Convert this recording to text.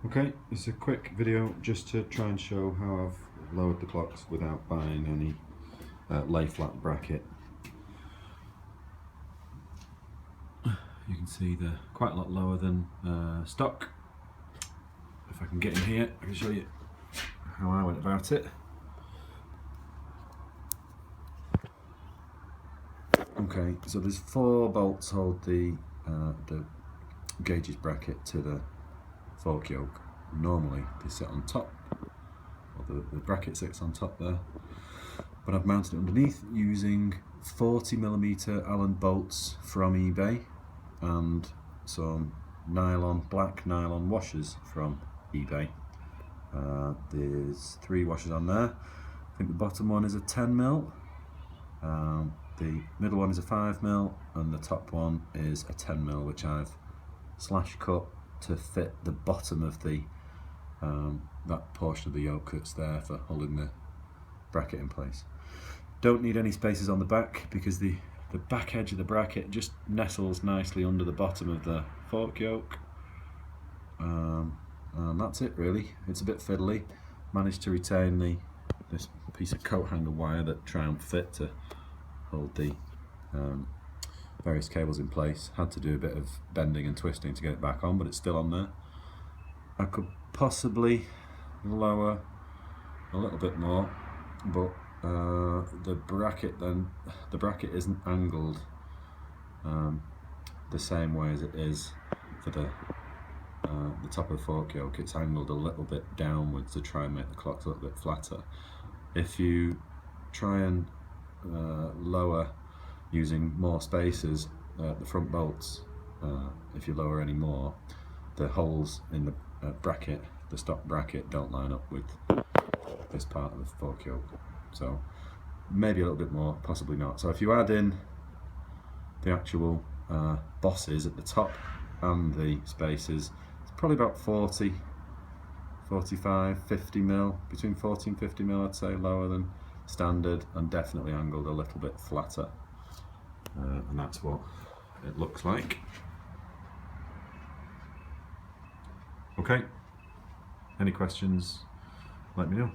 Okay, it's a quick video just to try and show how I've lowered the clocks without buying any lay flat bracket. You can see they're quite a lot lower than stock. If I can get in here, I can show you how I went about it. Okay, so there's 4 bolts hold the gauges bracket to the fork yoke. Normally they sit on top, or the bracket sits on top there, but I've mounted it underneath using 40mm Allen bolts from eBay and some black nylon washers from eBay. There's 3 washers on there. I think the bottom one is a 10mm, the middle one is a 5mm, and the top one is a 10mm, which I've slash cut to fit the bottom of the that portion of the yoke that's there for holding the bracket in place. Don't need any spaces on the back because the back edge of the bracket just nestles nicely under the bottom of the fork yoke, and that's it really. It's a bit fiddly. Managed to retain this piece of coat hanger wire that Triumph fit to hold the various cables in place. Had to do a bit of bending and twisting to get it back on, but it's still on there. I could possibly lower a little bit more, but the bracket isn't angled the same way as it is for the top of the fork yoke. It's angled a little bit downwards to try and make the clocks a little bit flatter. If you try and lower using more spacers, the front bolts, if you lower any more, the holes in the bracket, the stock bracket, don't line up with this part of the fork yoke. So maybe a little bit more, possibly not. So if you add in the actual bosses at the top and the spacers, it's probably about 40, 45, 50mm, between 40 and 50mm I'd say, lower than standard, and definitely angled a little bit flatter, and that's what it looks like. Okay, any questions, let me know.